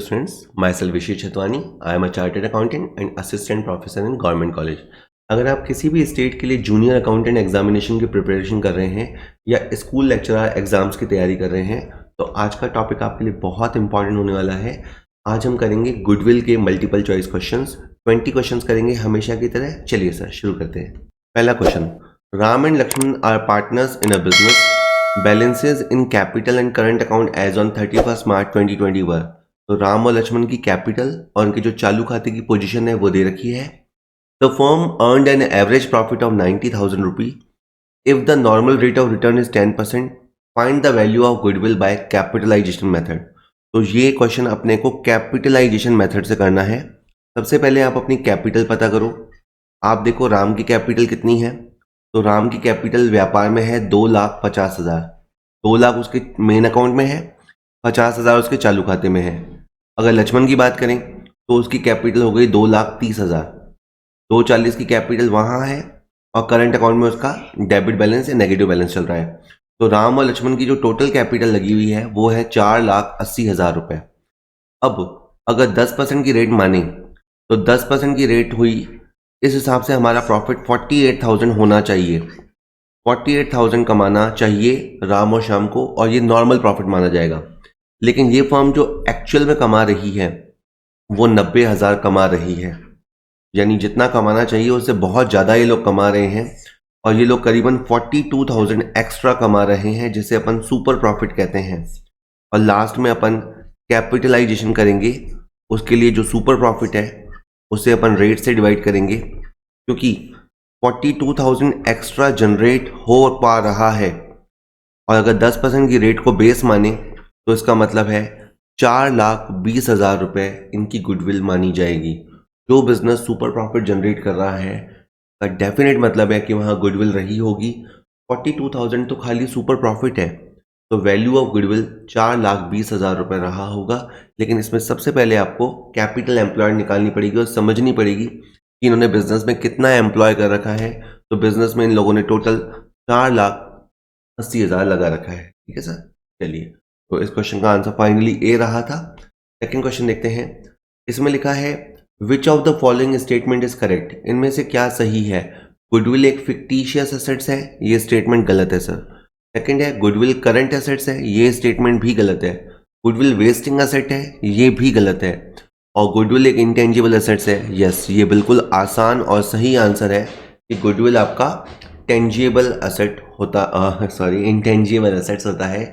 students, myself Vishesh Chetwani. I am a chartered accountant and assistant professor in government college. अगर आप किसी भी state के लिए जूनियर अकाउंटेंट एग्जामिनेशन की प्रिपरेशन कर रहे हैं या स्कूल लेक्चरर एग्जाम्स की तैयारी कर रहे हैं तो आज का टॉपिक आपके लिए बहुत इंपॉर्टेंट होने वाला है। आज हम करेंगे गुडविल के मल्टीपल चॉइस क्वेश्चंस, 20 क्वेश्चंस करेंगे हमेशा की तरह। चलिए सर शुरू करते हैं। पहला question, Ram and Lakshman are partners in a business, balances in capital and current account as on 31 March 2021। तो राम और लक्ष्मण की कैपिटल और उनके जो चालू खाते की पोजीशन है वो दे रखी है। The firm earned an average profit of 90,000 rupee. If the normal rate of return is 10%, find the value of goodwill by capitalisation method. तो ये क्वेश्चन अपने को कैपिटलाइजेशन मेथड से करना है। सबसे पहले आप अपनी कैपिटल पता करो। आप देखो राम की कैपिटल कितनी है, तो राम की कैपिटल व्यापार में है 2,50,000। 2 लाख उसके मेन अकाउंट में है, 50,000 उसके चालू खाते में है। अगर लक्ष्मण की बात करें तो उसकी कैपिटल हो गई 2,30,000। 2,40,000 की कैपिटल वहाँ है और करंट अकाउंट में उसका डेबिट बैलेंस या नेगेटिव बैलेंस चल रहा है। तो राम और लक्ष्मण की जो टोटल कैपिटल लगी हुई है वो है 4,80,000 रुपये। अब अगर 10% की रेट माने तो 10% की रेट हुई, इस हिसाब से हमारा प्रॉफिट 48,000 होना चाहिए। 48,000 कमाना चाहिए राम और श्याम को और ये नॉर्मल प्रॉफिट माना जाएगा। लेकिन ये फर्म जो एक्चुअल में कमा रही है वो 90,000 कमा रही है, यानी जितना कमाना चाहिए उससे बहुत ज़्यादा ये लोग कमा रहे हैं और ये लोग करीबन 42,000 एक्स्ट्रा कमा रहे हैं, जिसे अपन सुपर प्रॉफिट कहते हैं। और लास्ट में अपन कैपिटलाइजेशन करेंगे, उसके लिए जो सुपर प्रॉफिट है उसे अपन रेट से डिवाइड करेंगे, क्योंकि 42,000 एक्स्ट्रा जनरेट हो पा रहा है और अगर 10% की रेट को बेस माने तो इसका मतलब है 4,20,000 रुपये इनकी गुडविल मानी जाएगी। जो बिजनेस सुपर प्रॉफिट जनरेट कर रहा है का डेफिनेट मतलब है कि वहाँ गुडविल रही होगी। 42,000 तो खाली सुपर प्रॉफिट है, तो वैल्यू ऑफ गुडविल 4,20,000 रुपये रहा होगा। लेकिन इसमें सबसे पहले आपको कैपिटल एम्प्लॉयड निकालनी पड़ेगी और समझनी पड़ेगी कि इन्होंने बिजनेस में कितना एम्प्लॉय कर रखा है। तो बिजनेस में इन लोगों ने टोटल 4,80,000 लगा रखा है। ठीक है सर, चलिए तो इस क्वेश्चन का आंसर फाइनली ए रहा था। सेकंड क्वेश्चन देखते हैं। इसमें लिखा है which of the following statement is correct. इनमें से क्या सही है। गुडविल एक फिक्टिशियस एसेट्स है, ये स्टेटमेंट गलत है सर। सेकंड है गुडविल करंट एसेट्स है, ये स्टेटमेंट भी गलत है। गुडविल वेस्टिंग एसेट है, ये भी गलत है। और गुडविल एक इंटेंजिबल एसेट्स है, यस ये बिल्कुल आसान और सही आंसर है कि गुडविल आपका टेंजिबल एसेट होता इंटेंजिबल एसेट्स होता है।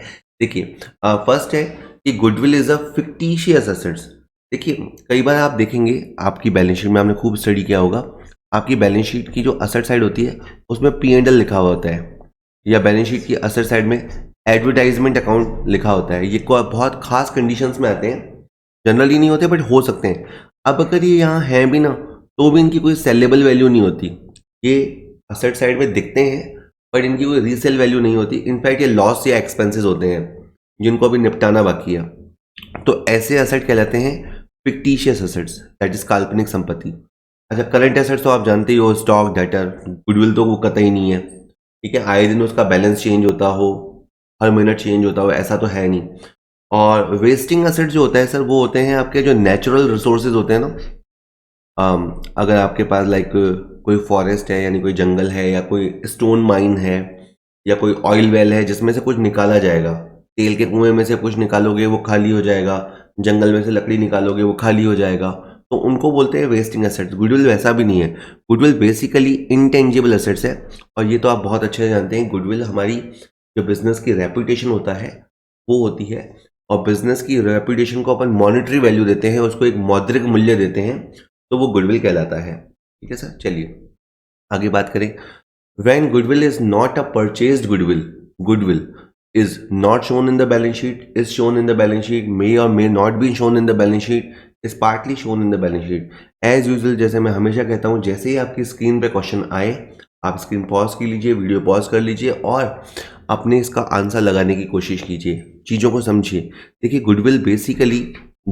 देखिए फर्स्ट है कि goodwill is a fictitious assets. देखिए कई बार आप देखेंगे आपकी बैलेंस शीट में, आपने खूब स्टडी किया होगा, आपकी बैलेंस शीट की जो असेट साइड होती है उसमें P&L लिखा हुआ होता है, या बैलेंस शीट की असेट साइड में एडवर्टाइजमेंट अकाउंट लिखा होता है। ये बहुत खास कंडीशंस में आते हैं, जनरली नहीं होते बट हो सकते हैं। अब अगर ये यहाँ है भी ना तो भी इनकी कोई सेलेबल वैल्यू नहीं होती। ये असेट साइड में दिखते हैं बट इनकी कोई रीसेल वैल्यू नहीं होती। इनफैक्ट ये लॉस या एक्सपेंसेस होते हैं जिनको अभी निपटाना बाकी है। तो ऐसे एसेट कहलाते हैं फिक्टिशियस एसेट्स, दैट इज काल्पनिक संपत्ति। अच्छा करंट एसेट्स तो आप जानते ही हो, स्टॉक, डेटर। गुडविल तो वो कतई नहीं है, ठीक है। आए दिन उसका बैलेंस चेंज होता हो, हर महीना चेंज होता हो, ऐसा तो है नहीं। और वेस्टिंग एसेट जो होता है सर वो होते हैं आपके जो नेचुरल रिसोर्सेज होते हैं ना। अगर आपके पास लाइक कोई फॉरेस्ट है, यानी कोई जंगल है, या कोई स्टोन माइन है, या कोई ऑयल वेल है जिसमें से कुछ निकाला जाएगा। तेल के कुएं में से कुछ निकालोगे वो खाली हो जाएगा, जंगल में से लकड़ी निकालोगे वो खाली हो जाएगा, तो उनको बोलते हैं वेस्टिंग एसेट्स। गुडविल वैसा भी नहीं है। गुडविल बेसिकली इंटेंजिबल एसेट्स है और ये तो आप बहुत अच्छे से जानते हैं। गुडविल हमारी जो बिजनेस की रेपुटेशन होता है वो होती है, और बिजनेस की रेपुटेशन को अपन मॉनेटरी वैल्यू देते हैं, उसको एक मौद्रिक मूल्य देते हैं, तो वो गुडविल कहलाता है। ठीक है सर, चलिए आगे बात करें। When goodwill is not a purchased goodwill, goodwill is not shown in the balance sheet, is shown in the balance sheet, may or may not be shown in the balance sheet, is partly shown in the balance sheet. As usual, जैसे मैं हमेशा कहता हूँ, जैसे ही आपकी screen पे question आए आप स्क्रीन पॉज कर लीजिए, वीडियो पॉज कर लीजिए और अपने इसका आंसर लगाने की कोशिश कीजिए, चीज़ों को समझिए। देखिए गुडविल बेसिकली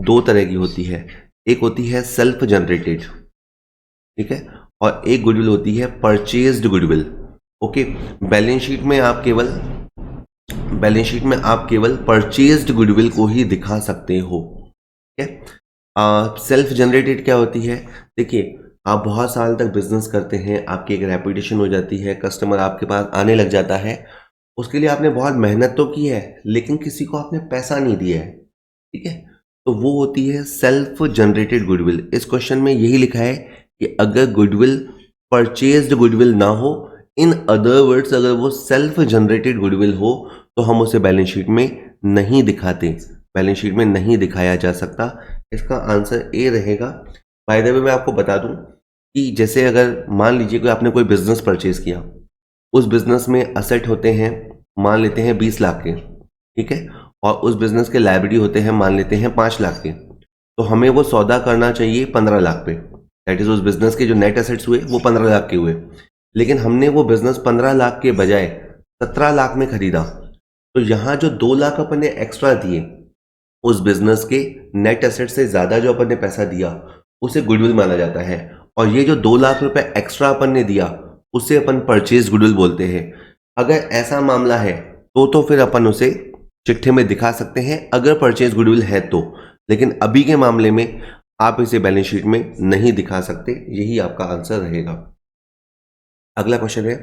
2 तरह की होती है। एक होती है सेल्फ जनरेटेड, ठीक है, और एक गुडविल होती है purchased goodwill. Okay, balance sheet में आप केवल परचेज्ड गुडविल को ही दिखा सकते हो। ठीक है। सेल्फ जनरेटेड क्या होती है? देखिए, आप बहुत साल तक बिजनेस करते हैं, आपकी एक रेपुटेशन हो जाती है, कस्टमर आपके पास आने लग जाता है, उसके लिए आपने बहुत मेहनत तो की है, लेकिन किसी को आपने पैसा नहीं दिया है, ठीक है? तो वो होती है सेल्फ जनरेटेड गुडविल। इस क्वेश्चन में यही लिखा है कि अगर गुडविल परचेज्ड गुडविल ना हो, इन अदर वर्ड्स अगर वो सेल्फ जनरेटेड गुडविल हो, तो हम उसे बैलेंस शीट में नहीं दिखाते, बैलेंस शीट में नहीं दिखाया जा सकता। इसका आंसर ए रहेगा। बाय द वे मैं आपको बता दूं कि जैसे अगर मान लीजिए कि आपने कोई बिजनेस परचेज किया, उस बिजनेस में असेट होते हैं, मान लेते हैं 20 लाख के, ठीक है, और उस बिजनेस के लायबिलिटी होते हैं मान लेते हैं 5 लाख के, तो हमें वो सौदा करना चाहिए 15 लाख पे। दैट इज उस बिजनेस के जो नेट एसेट्स हुए वो 15 लाख के हुए, लेकिन हमने वो बिजनेस 15 लाख के बजाय 17 लाख में खरीदा, तो यहाँ जो 2 लाख अपन ने एक्स्ट्रा दिए, उस बिजनेस के नेट एसेट से ज्यादा जो अपन ने पैसा दिया उसे गुडविल माना जाता है, और ये जो 2 लाख रुपए एक्स्ट्रा अपन ने दिया उसे अपन परचेज गुडविल बोलते हैं। अगर ऐसा मामला है तो फिर अपन उसे चिट्ठे में दिखा सकते हैं अगर परचेज गुडविल है तो, लेकिन अभी के मामले में आप इसे बैलेंस शीट में नहीं दिखा सकते। यही आपका आंसर रहेगा। अगला क्वेश्चन है,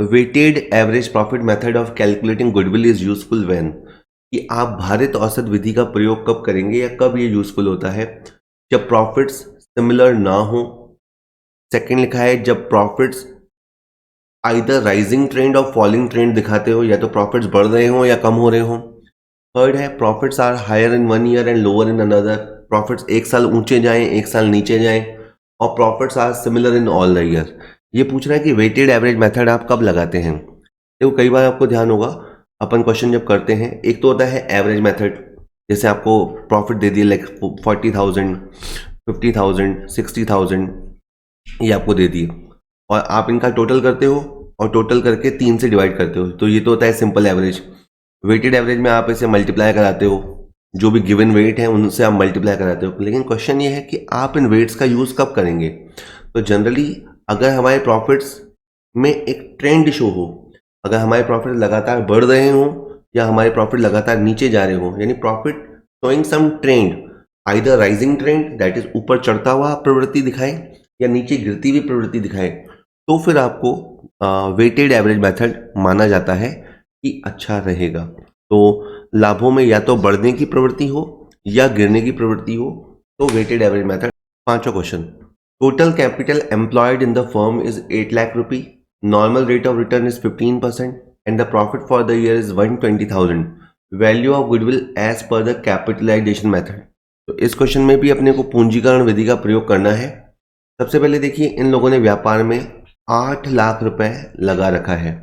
weighted average profit method of calculating goodwill is useful when, कि आप भारित औसत विधि का प्रयोग कब करेंगे या कब ये यूजफुल होता है? जब प्रॉफिट्स सिमिलर ना हो। सेकंड लिखा है जब प्रॉफिट्स आइदर राइजिंग ट्रेंड और फॉलिंग ट्रेंड दिखाते हो, या तो प्रॉफिट्स बढ़ रहे हो या कम हो रहे हो। थर्ड है profits are higher in 1 year and lower in another, profits एक साल ऊंचे जाएं एक साल नीचे जाएं, और profits are similar in all the year. ये पूछ रहा है कि वेटेड एवरेज मेथड आप कब लगाते हैं। देखो कई बार आपको ध्यान होगा अपन क्वेश्चन जब करते हैं, एक तो होता है एवरेज मेथड, जैसे आपको प्रॉफिट दे दिए लाइक 40,000, 50,000, 60,000, ये आपको दे दिए, और आप इनका टोटल करते हो और टोटल करके 3 से डिवाइड करते हो, तो ये तो होता है सिंपल एवरेज। वेटेड एवरेज में आप इसे मल्टीप्लाई कराते हो, जो भी गिवन वेट है उनसे आप मल्टीप्लाई कराते हो, लेकिन क्वेश्चन ये है कि आप इन वेट्स का यूज़ कब करेंगे। तो जनरली अगर हमारे प्रॉफिट्स में एक ट्रेंड शो हो, अगर हमारे प्रॉफिट लगातार बढ़ रहे हों या हमारे प्रॉफिट लगातार नीचे जा रहे हों, यानी profit showing some trend, either rising trend that is ऊपर चढ़ता हुआ प्रवृत्ति दिखाए या नीचे गिरती हुई प्रवृत्ति दिखाए, तो फिर आपको वेटेड एवरेज मेथड माना जाता है कि अच्छा रहेगा। तो लाभों में या तो बढ़ने की प्रवृत्ति हो या गिरने की प्रवृत्ति हो, तो वेटेड एवरेज मेथड। पांचवा question, total capital employed in the firm is 8 lakh rupee, normal rate of return is 15% and the profit for the year is 120,000, value of goodwill as per the capitalisation method. तो इस question में भी अपने को पूंजीकरण विधि का प्रयोग करना है। सबसे पहले देखिए, इन लोगों ने व्यापार में 8 लाख रुपए लगा रखा है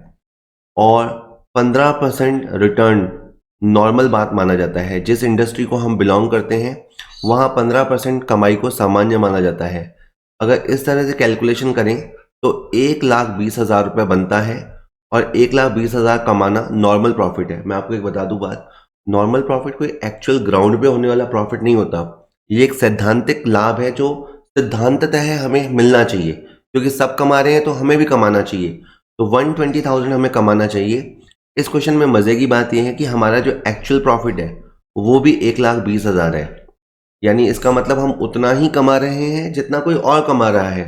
और 15% रिटर्न नॉर्मल बात माना जाता है। जिस इंडस्ट्री को हम बिलोंग करते हैं वहाँ 15% कमाई को सामान्य माना जाता है। अगर इस तरह से कैलकुलेशन करें तो 1,20,000 रुपये बनता है, और 1,20,000 कमाना नॉर्मल प्रॉफिट है। मैं आपको एक बता दूं बात, नॉर्मल प्रॉफिट कोई एक्चुअल ग्राउंड पे होने वाला प्रॉफिट नहीं होता। ये एक सैद्धांतिक लाभ है जो सिद्धांततः हमें मिलना चाहिए, क्योंकि सब कमा रहे हैं तो हमें भी कमाना चाहिए। तो 120,000 हमें कमाना चाहिए। इस क्वेश्चन में मजे की बात यह है कि हमारा जो एक्चुअल प्रॉफिट है वो भी 1,20,000 है, यानी इसका मतलब हम उतना ही कमा रहे हैं जितना कोई और कमा रहा है।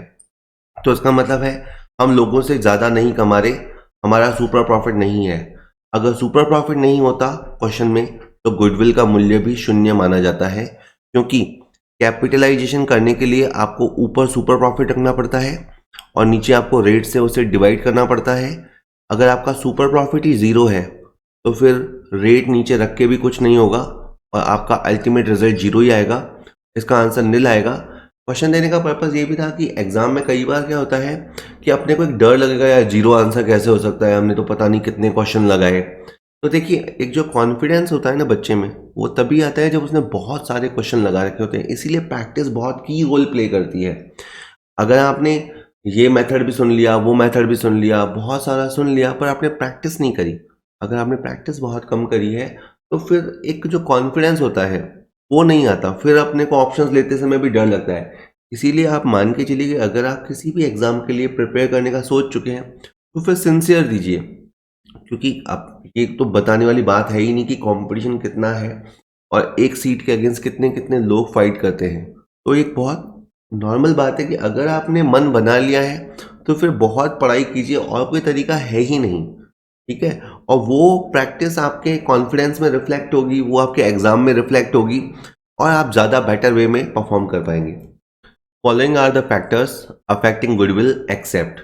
तो इसका मतलब है हम लोगों से ज़्यादा नहीं कमा रहे, हमारा सुपर प्रॉफिट नहीं है। अगर सुपर प्रॉफिट नहीं होता क्वेश्चन में, तो गुडविल का मूल्य भी शून्य माना जाता है, क्योंकि कैपिटलाइजेशन करने के लिए आपको ऊपर सुपर प्रॉफिट रखना पड़ता है और नीचे आपको रेट से उसे डिवाइड करना पड़ता है। अगर आपका सुपर प्रॉफिट ही ज़ीरो है तो फिर रेट नीचे रख के भी कुछ नहीं होगा और आपका अल्टीमेट रिजल्ट जीरो ही आएगा। इसका आंसर निल आएगा। क्वेश्चन देने का पर्पज़ ये भी था कि एग्जाम में कई बार क्या होता है कि अपने को एक डर लगेगा, यार जीरो आंसर कैसे हो सकता है, हमने तो पता नहीं कितने क्वेश्चन लगाए। तो देखिए, एक जो कॉन्फिडेंस होता है ना बच्चे में, वो तभी आता है जब उसने बहुत सारे क्वेश्चन लगा रखे होते हैं। इसीलिए प्रैक्टिस बहुत की रोल प्ले करती है। अगर आपने ये मेथड भी सुन लिया, वो मेथड भी सुन लिया, बहुत सारा सुन लिया, पर आपने प्रैक्टिस नहीं करी, अगर आपने प्रैक्टिस बहुत कम करी है, तो फिर एक जो कॉन्फिडेंस होता है वो नहीं आता, फिर अपने को ऑप्शंस लेते समय भी डर लगता है। इसीलिए आप मान के चलिए कि अगर आप किसी भी एग्जाम के लिए प्रिपेयर करने का सोच चुके हैं तो फिर सिंसियर दीजिए, क्योंकि आप ये तो बताने वाली बात है ही नहीं कि कंपटीशन कितना है। और एक सीट के अगेंस्ट कितने कितने लोग फाइट करते हैं। तो एक बहुत नॉर्मल बात है कि अगर आपने मन बना लिया है तो फिर बहुत पढ़ाई कीजिए, और कोई तरीका है ही नहीं, ठीक है। और वो प्रैक्टिस आपके कॉन्फिडेंस में रिफ्लेक्ट होगी, वो आपके एग्जाम में रिफ्लेक्ट होगी, और आप ज़्यादा बेटर वे में परफॉर्म कर पाएंगे। Following are the factors affecting goodwill except.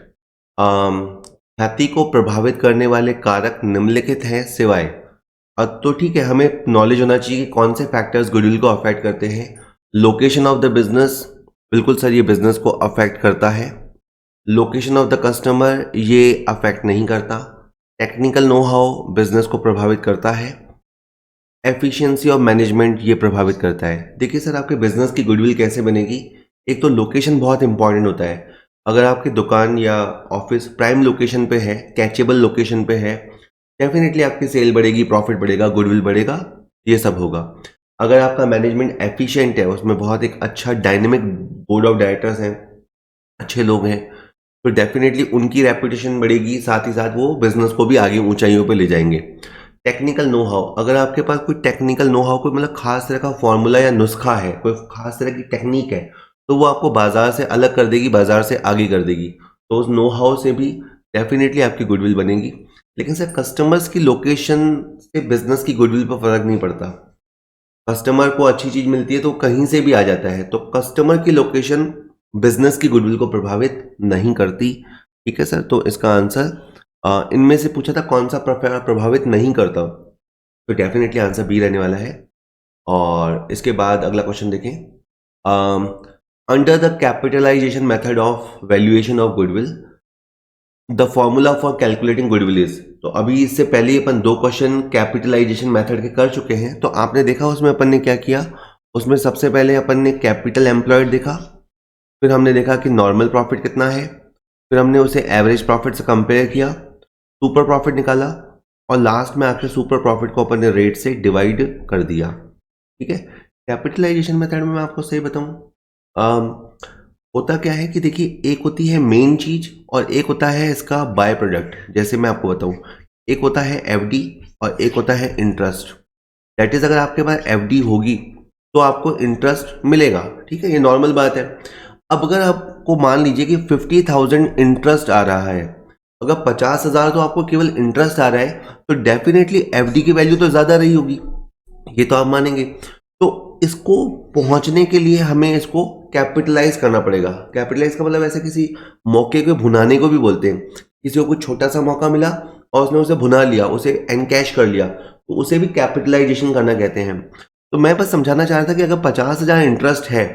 ख्याति को प्रभावित करने वाले कारक निम्नलिखित हैं सिवाय। तो ठीक है, हमें नॉलेज होना चाहिए कि कौन से फैक्टर्स गुडविल को अफेक्ट करते हैं। लोकेशन ऑफ द बिजनेस, बिल्कुल सर, ये बिजनेस को अफेक्ट करता है। लोकेशन ऑफ द कस्टमर, ये अफेक्ट नहीं करता। टेक्निकल नो हाउ बिजनेस को प्रभावित करता है। एफिशिएंसी ऑफ मैनेजमेंट ये प्रभावित करता है। देखिए सर, आपके बिजनेस की गुडविल कैसे बनेगी, एक तो लोकेशन बहुत इंपॉर्टेंट होता है। अगर आपकी दुकान या ऑफिस प्राइम लोकेशन पे है, कैचेबल लोकेशन पे है, डेफिनेटली आपकी सेल बढ़ेगी, प्रॉफिट बढ़ेगा, गुडविल बढ़ेगा, ये सब होगा। अगर आपका मैनेजमेंट एफिशिएंट है, उसमें बहुत एक अच्छा डायनेमिक बोर्ड ऑफ डायरेक्टर्स हैं, अच्छे लोग हैं, तो डेफिनेटली उनकी रेपुटेशन बढ़ेगी, साथ ही साथ वो बिजनेस को भी आगे ऊंचाइयों पे ले जाएंगे। टेक्निकल नो हाउ, अगर आपके पास कोई टेक्निकल नो हाउ, कोई मतलब खास तरह का फॉर्मूला या नुस्खा है, कोई खास तरह की टेक्निक है, तो वो आपको बाजार से अलग कर देगी, बाजार से आगे कर देगी। तो उस नो हाउ से भी डेफिनेटली आपकी गुडविल बनेगी। लेकिन सर, कस्टमर्स की लोकेशन से बिजनेस की गुडविल पर फर्क नहीं पड़ता। कस्टमर को अच्छी चीज मिलती है तो कहीं से भी आ जाता है, तो कस्टमर की लोकेशन बिजनेस की गुडविल को प्रभावित नहीं करती। ठीक है सर, तो इसका आंसर इनमें से पूछा था कौन सा प्रभावित नहीं करता, तो डेफिनेटली आंसर बी रहने वाला है। और इसके बाद अगला क्वेश्चन देखें। Under the capitalisation method of valuation of goodwill, the formula for calculating goodwill is. तो अभी इससे पहले अपन दो क्वेश्चन कैपिटलाइजेशन मेथड के कर चुके हैं, तो आपने देखा उसमें अपन ने क्या किया। उसमें सबसे पहले अपन ने कैपिटल एम्प्लॉयड देखा, फिर हमने देखा कि नॉर्मल प्रॉफिट कितना है, फिर हमने उसे एवरेज प्रॉफिट से कंपेयर किया, सुपर प्रॉफिट निकाला, और लास्ट में आके सुपर प्रॉफिट को अपन ने रेट से डिवाइड कर दिया। ठीक है, कैपिटलाइजेशन मेथड में मैं आपको सही बताऊं, होता क्या है कि देखिए, एक होती है मेन चीज और एक होता है इसका बाय प्रोडक्ट। जैसे मैं आपको बताऊं, एक होता है एफडी और एक होता है इंटरेस्ट। दैट इज, अगर आपके पास एफडी होगी तो आपको इंटरेस्ट मिलेगा, ठीक है, ये नॉर्मल बात है। अब अगर आपको मान लीजिए कि 50,000 इंटरेस्ट आ रहा है, अगर 50,000 तो आपको केवल इंटरेस्ट आ रहा है, तो डेफिनेटली एफडी की वैल्यू तो ज्यादा रही होगी, ये तो आप मानेंगे। तो इसको पहुंचने के लिए हमें इसको कैपिटलाइज करना पड़ेगा। कैपिटलाइज का मतलब ऐसे किसी मौके को भुनाने को भी बोलते हैं। किसी को कुछ छोटा सा मौका मिला और उसने उसे भुना लिया, उसे एनकैश कर लिया, तो उसे भी कैपिटलाइजेशन करना कहते हैं। तो मैं बस समझाना चाह रहा था कि अगर 50,000 इंटरेस्ट है,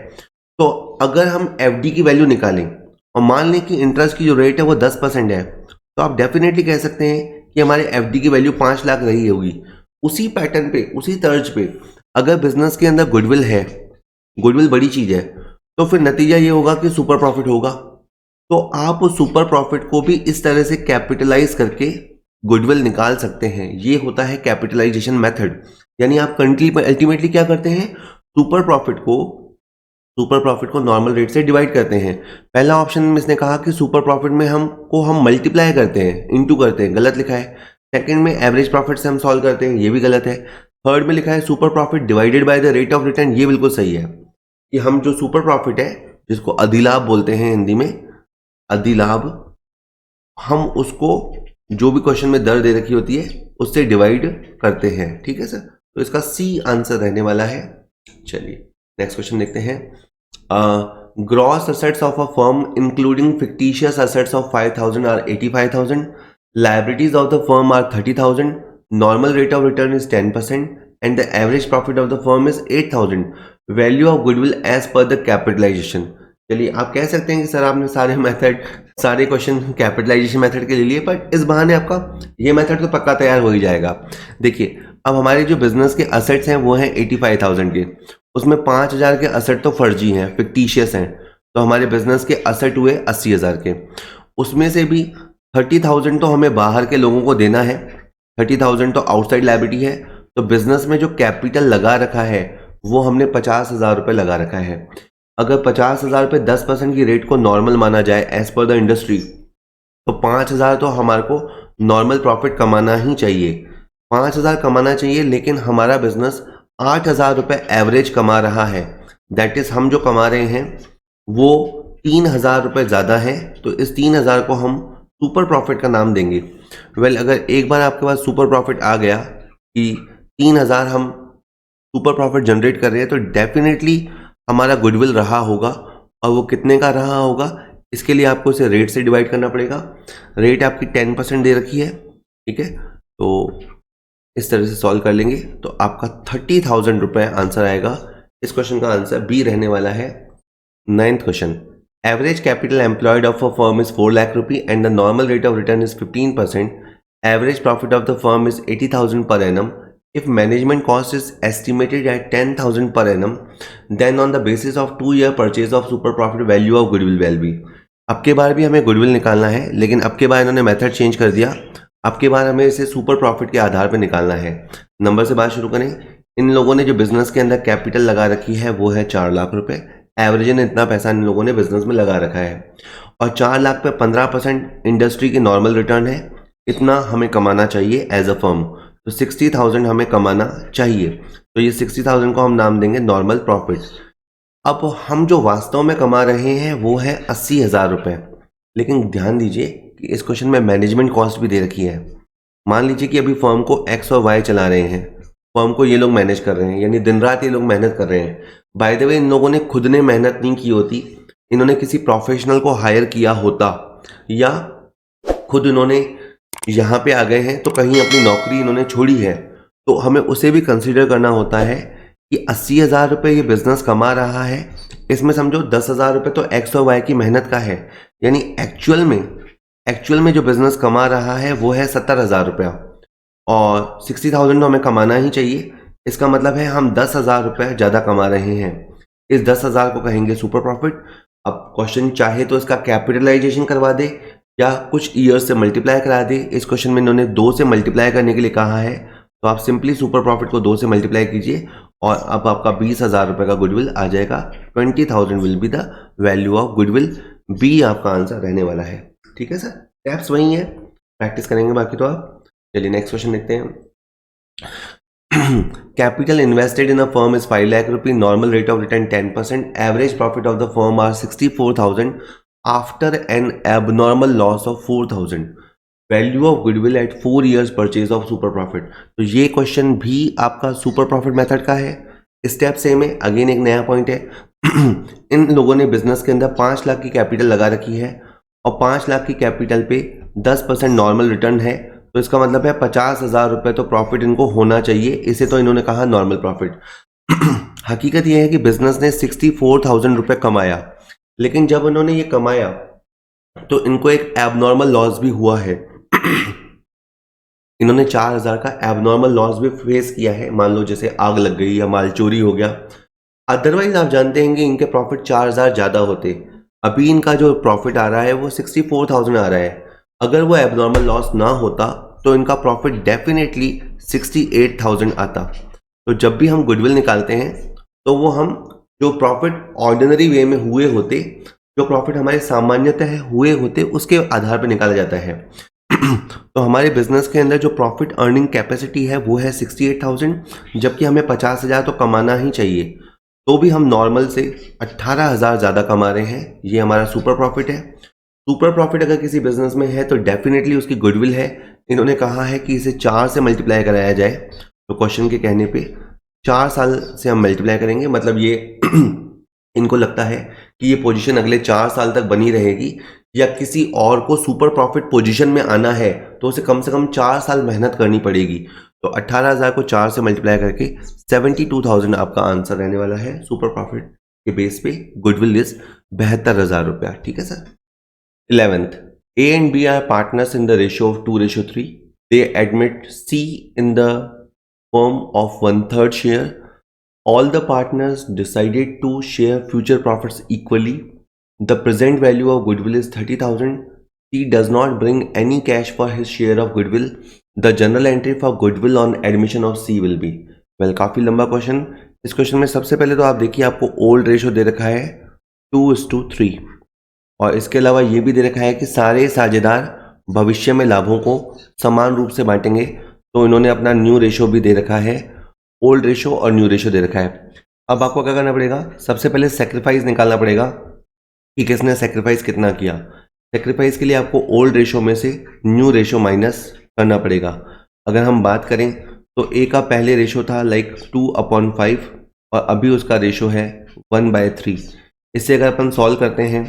तो अगर हम एफडी की वैल्यू निकालें और मान लें कि इंटरेस्ट की जो रेट है वो 10% है, तो आप डेफिनेटली कह सकते हैं कि हमारे एफडी की वैल्यू 5 लाख रही होगी। उसी पैटर्न पे, उसी तर्ज पे, अगर बिजनेस के अंदर गुडविल है, गुडविल बड़ी चीज है, तो फिर नतीजा ये होगा कि सुपर प्रॉफिट होगा। तो आप उस सुपर प्रॉफिट को भी इस तरह से कैपिटलाइज करके गुडविल निकाल सकते हैं। ये होता है कैपिटलाइजेशन मेथड। यानी आप अल्टीमेटली क्या करते हैं, सुपर प्रॉफिट को नॉर्मल रेट से डिवाइड करते हैं। पहला ऑप्शन में इसने कहा कि सुपर प्रॉफिट में हम मल्टीप्लाई करते हैं, इनटू करते हैं, गलत लिखा है। सेकंड में एवरेज प्रॉफिट से हम सॉल्व करते हैं, ये भी गलत है। थर्ड में लिखा है super profit divided by the rate of return, ये बिल्कुल सही है कि हम जो सुपर प्रॉफिट है, जिसको अधिलाभ बोलते हैं हिंदी में, अधिलाभ, हम उसको जो भी क्वेश्चन में दर दे रखी होती है उससे डिवाइड करते हैं। ठीक है सर, तो इसका सी आंसर रहने वाला है। चलिए नेक्स्ट क्वेश्चन देखते हैं। Gross assets of a firm including fictitious assets of 5,000 are 85,000, liabilities of the firm are 30,000, normal rate of return is 10%, and the average profit of the firm is 8,000. Value of goodwill as per the capitalization. चलिए, आप कह सकते हैं कि sir आपने सारे question capitalisation method के ले लिए, पर इस बहाने आपका ये मेथड तो पक्का तैयार हो ही जाएगा। देखिए, अब हमारे जो बिजनेस के असेट्स हैं वो हैं 85,000 के, उसमें 5,000 के असेट तो फर्जी हैं, फिक्टिशियस हैं, तो हमारे बिजनेस के असेट हुए 80,000 के। उसमें से भी 30,000 तो हमें बाहर के लोगों को देना है, 30,000 तो आउटसाइड लायबिलिटी है। तो बिजनेस में जो कैपिटल लगा रखा है वो हमने 50,000 रुपये लगा रखा है। अगर 50,000 पे 10% की रेट को नॉर्मल माना जाए एज पर द इंडस्ट्री, तो 5,000 तो हमारे को नॉर्मल प्रॉफिट कमाना ही चाहिए, 5,000 कमाना चाहिए। लेकिन हमारा बिजनेस 8,000 रुपये एवरेज कमा रहा है, दैट इज हम जो कमा रहे हैं वो 3,000 रुपये ज़्यादा है, तो इस 3,000 को हम सुपर प्रॉफिट का नाम देंगे। वेल अगर एक बार आपके पास सुपर प्रॉफिट आ गया कि 3,000 हम सुपर प्रॉफिट जनरेट कर रहे हैं, तो डेफिनेटली हमारा गुडविल रहा होगा, और वो कितने का रहा होगा इसके लिए आपको इसे रेट से डिवाइड करना पड़ेगा। रेट आपकी 10% दे रखी है, ठीक है, तो इस तरह से सॉल्व कर लेंगे तो आपका 30,000 रुपये आंसर आएगा। इस क्वेश्चन का आंसर बी रहने वाला है। 9th question, average capital employed of a firm is 4 lakh rupee and the normal rate of return is 15%. Average profit of the firm is 80,000 per annum. If management cost is estimated at 10,000 per annum, then on the basis of 2-year purchase of super profit value of goodwill will be. अब के बार भी हमें goodwill निकालना है, लेकिन अब के बार इन्होंने मेथड चेंज कर दिया। अब के बार हमें इसे सुपर प्रॉफिट के आधार पर निकालना है। नंबर से बात शुरू करें। इन लोगों ने जो बिजनेस के अंदर कैपिटल लगा रखी है वो है 4 लाख रुपए। एवरेज ने इतना पैसा इन लोगों ने बिजनेस में लगा रखा है, और 4 लाख पे 15% इंडस्ट्री की नॉर्मल रिटर्न है। इतना हमें कमाना चाहिए एज अ फर्म, तो 60,000 हमें कमाना चाहिए, तो ये 60,000 को हम नाम देंगे नॉर्मल प्रॉफिट। अब हम जो वास्तव में कमा रहे हैं वो है 80,000 रुपये, लेकिन ध्यान दीजिए कि इस क्वेश्चन में मैनेजमेंट कॉस्ट भी दे रखी है। मान लीजिए कि अभी फर्म को एक्स और वाई चला रहे हैं, फर्म को ये लोग मैनेज कर रहे हैं, यानी दिन रात ये लोग मेहनत कर रहे हैं। बाय द वे इन लोगों ने खुद ने मेहनत नहीं की होती, इन्होंने किसी प्रोफेशनल को हायर किया होता, या खुद इन्होंने यहाँ पे आ गए हैं तो कहीं अपनी नौकरी इन्होंने छोड़ी है, तो हमें उसे भी कंसीडर करना होता है कि 80,000 रुपये ये बिजनेस कमा रहा है, इसमें समझो 10,000 रुपये तो एक्स और वाई की मेहनत का है, यानी एक्चुअल में जो बिजनेस कमा रहा है वो है 70,000 रुपया, और 60,000 तो हमें कमाना ही चाहिए। इसका मतलब है हम 10,000 रुपये ज़्यादा कमा रहे हैं। इस 10,000 को कहेंगे सुपर प्रॉफिट। अब क्वेश्चन चाहे तो इसका कैपिटलाइजेशन करवा दे या कुछ ईयर्स से मल्टीप्लाई करा दे। इस क्वेश्चन में इन्होंने 2 से मल्टीप्लाई करने के लिए कहा है, तो आप सिंपली सुपर प्रॉफिट को 2 से मल्टीप्लाई कीजिए और अब आपका 20,000 रुपये का गुडविल आ जाएगा। 20,000 will be the value of goodwill. B आपका आंसर रहने वाला है। ठीक है सर, स्टेप्स वही है, प्रैक्टिस करेंगे बाकी तो आप। चलिए नेक्स्ट क्वेश्चन देखते हैं। Capital invested in a firm is 5 lakh rupee, normal rate of return 10%, average profit of the firm are 64,000 after an abnormal loss of 4,000, value of goodwill at 4 years purchase of super profit. तो ये question भी आपका super profit method का है। Step same है, again एक नया point है। इन लोगों ने बिजनेस के अंदर 5 लाख की कैपिटल लगा रखी है, और 5 लाख की कैपिटल पे 10% नॉर्मल रिटर्न है, तो इसका मतलब है 50,000 रुपये तो प्रॉफिट इनको होना चाहिए। इसे तो इन्होंने कहा नॉर्मल प्रॉफिट। हकीकत यह है कि बिजनेस ने 64,000 रुपये कमाया, लेकिन जब इन्होंने ये कमाया तो इनको एक एबनॉर्मल लॉस भी हुआ है। इन्होंने 4,000 का एबनॉर्मल लॉस भी फेस किया है, मान लो जैसे आग लग गई या माल चोरी हो गया। अदरवाइज आप जानते हैं कि इनके प्रॉफिट 4,000 ज़्यादा होते। अभी इनका जो प्रॉफिट आ रहा है वो 64,000 आ रहा है। अगर वो एबनॉर्मल लॉस ना होता तो इनका प्रॉफिट डेफिनेटली 68,000 आता। तो जब भी हम गुडविल निकालते हैं तो वो हम जो प्रॉफिट ऑर्डिनरी वे में हुए होते, जो प्रॉफिट हमारे सामान्यतः हुए होते, उसके आधार पर निकाला जाता है। तो हमारे बिजनेस के अंदर जो प्रॉफिट अर्निंग कैपेसिटी है वो है 68,000, जबकि हमें 50,000 तो कमाना ही चाहिए, तो भी हम नॉर्मल से 18,000 ज़्यादा कमा रहे हैं। ये हमारा सुपर प्रॉफिट है। सुपर प्रॉफिट अगर किसी बिजनेस में है तो डेफिनेटली उसकी गुडविल है। इन्होंने कहा है कि इसे 4 से मल्टीप्लाई कराया जाए, तो क्वेश्चन के कहने पे 4 साल से हम मल्टीप्लाई करेंगे, मतलब ये इनको लगता है कि ये पोजीशन अगले 4 साल तक बनी रहेगी, या किसी और को सुपर प्रॉफिट पोजीशन में आना है तो उसे कम से कम 4 साल मेहनत करनी पड़ेगी। तो 18,000 को 4 से मल्टीप्लाई करके 72,000 आपका आंसर रहने वाला है। सुपर प्रॉफिट के बेस पे गुडविल इज 72,000 रुपया। ठीक है sir. 11th, A and B are partners in the ratio of 2:3. They admit C in the form of 1/3 share. All the partners decided to share future profits equally. The present value of goodwill is 30,000. C does not bring any cash for his share of goodwill. The journal entry for goodwill on admission of C will be. Well, काफ़ी लंबा question. इस question में सबसे पहले तो आप देखिए, आपको ओल्ड रेशो दे रखा है 2:3, और इसके अलावा ये भी दे रखा है कि सारे साझेदार भविष्य में लाभों को समान रूप से बांटेंगे, तो इन्होंने अपना न्यू रेशो भी दे रखा है ओल्ड रेशो और न्यू रेशो दे रखा है। अब आपको क्या करना पड़ेगा, सबसे पहले सेक्रीफाइस निकालना पड़ेगा कि किसने सेक्रीफाइस कितना किया। सेक्रीफाइस के लिए आपको ओल्ड रेशो में से न्यू रेशो माइनस करना पड़ेगा। अगर हम बात करें तो ए का पहले रेशो था लाइक 2/5 और अभी उसका रेशो है 1/3। इससे अगर अपन सॉल्व करते हैं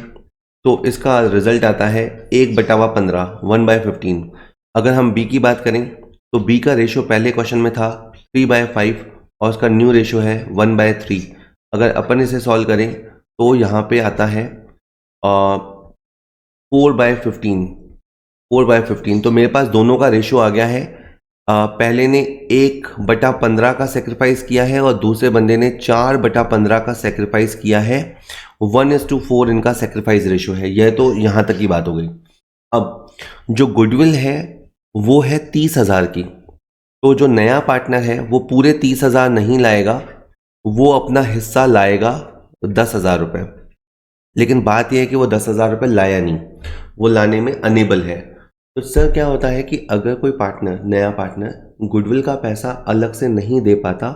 तो इसका रिजल्ट आता है 1/15 1/15। अगर हम बी की बात करें तो बी का रेशो पहले क्वेश्चन में था 3/5 और उसका न्यू रेशो है 1/3। अगर अपन इसे सॉल्व करें तो यहाँ पे आता है 4/15। तो मेरे पास दोनों का रेशो आ गया है। पहले ने 1/15 का सेक्रीफाइस किया है और दूसरे बंदे ने 4/15 का सेक्रीफाइस किया है। 1:4 इनका सेक्रीफाइस रेशो है। यह तो यहाँ तक की बात हो गई। अब जो गुडविल है वो है 30,000 की, तो जो नया पार्टनर है वो पूरे 30,000 नहीं लाएगा, वो अपना हिस्सा लाएगा 10,000 रुपये। लेकिन बात यह है कि वो 10,000 रुपये लाया नहीं, वो लाने में अनेबल है। तो सर क्या होता है कि अगर कोई पार्टनर, नया पार्टनर गुडविल का पैसा अलग से नहीं दे पाता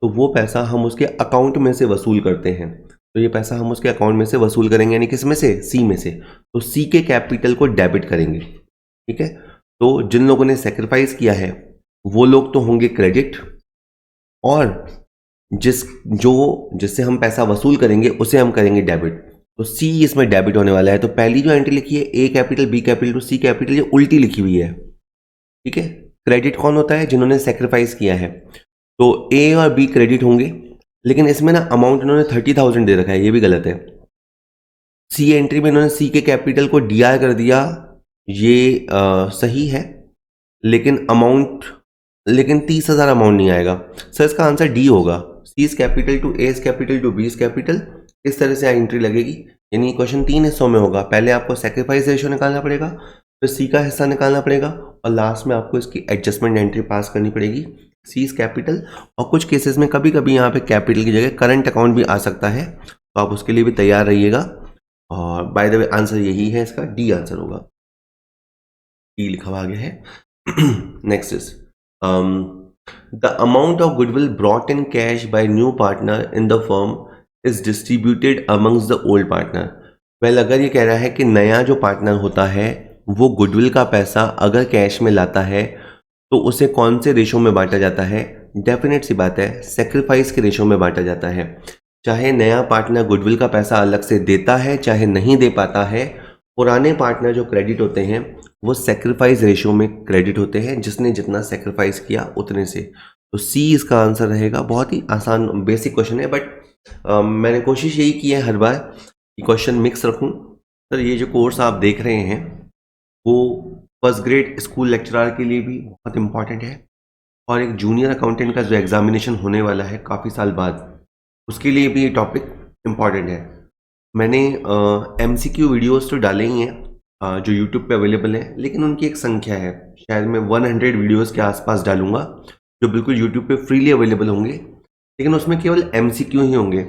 तो वो पैसा हम उसके अकाउंट में से वसूल करते हैं। तो ये पैसा हम उसके अकाउंट में से वसूल करेंगे, यानी किस में से, सी में से। तो सी के कैपिटल को डेबिट करेंगे। ठीक है, तो जिन लोगों ने सेक्रीफाइस किया है वो लोग तो होंगे क्रेडिट, और जिससे हम पैसा वसूल करेंगे उसे हम करेंगे डेबिट। तो सी इसमें डेबिट होने वाला है। तो पहली जो एंट्री लिखी है A capital B capital two C capital, ये उल्टी लिखी हुई है। ठीक है, क्रेडिट कौन होता है, जिन्होंने सेक्रीफाइस किया है। तो ए और बी क्रेडिट होंगे, लेकिन इसमें ना अमाउंट इन्होंने 30,000 दे रखा है, ये भी गलत है। सी एंट्री में इन्होंने सी के कैपिटल को डी आर कर दिया, ये सही है, लेकिन 30,000 अमाउंट नहीं आएगा। सर इसका आंसर डी होगा, C is capital two A is capital two B is capital. इस तरह से एंट्री लगेगी। यानी क्वेश्चन 3 हिस्सों में होगा। पहले आपको सेक्रीफाइस रेशो निकालना पड़ेगा, फिर सी का हिस्सा निकालना पड़ेगा, और लास्ट में आपको इसकी एडजस्टमेंट एंट्री पास करनी पड़ेगी। सी इज कैपिटल, और कुछ केसेस में कभी कभी यहाँ पे कैपिटल की जगह करंट अकाउंट भी आ सकता है, तो आप उसके लिए भी तैयार रहिएगा। और बाय द वे आंसर यही है, इसका डी आंसर होगा, डी लिखा हुआ आगे है। Next is the amount of goodwill brought in cash by new partner in the firm is distributed amongst the old partner. well, अगर ये कह रहा है कि नया जो पार्टनर होता है वो गुडविल का पैसा अगर कैश में लाता है तो उसे कौन से रेशो में बांटा जाता है, डेफिनेट सी बात है सेक्रीफाइस के रेशो में बांटा जाता है। चाहे नया पार्टनर गुडविल का पैसा अलग से देता है चाहे नहीं दे पाता है, पुराने पार्टनर जो क्रेडिट होते हैं वो सेक्रीफाइस रेशियो में क्रेडिट होते हैं, जिसने जितना सेक्रीफाइस किया उतने से। तो सी इसका आंसर रहेगा। बहुत ही आसान बेसिक क्वेश्चन है, बट मैंने कोशिश यही की है हर बार कि क्वेश्चन मिक्स रखूं। सर ये जो कोर्स आप देख रहे हैं वो फर्स्ट ग्रेड स्कूल लेक्चरर के लिए भी बहुत इंपॉर्टेंट है, और एक जूनियर अकाउंटेंट का जो एग्जामिनेशन होने वाला है काफ़ी साल बाद, उसके लिए भी ये टॉपिक इम्पॉर्टेंट है। मैंने MCQ वीडियोस तो डाले ही हैं जो यूट्यूब पे अवेलेबल है, लेकिन उनकी एक संख्या है, शायद मैं 100 वीडियोस के आसपास डालूंगा जो बिल्कुल यूट्यूब पे फ्रीली अवेलेबल होंगे, लेकिन उसमें केवल MCQ ही होंगे।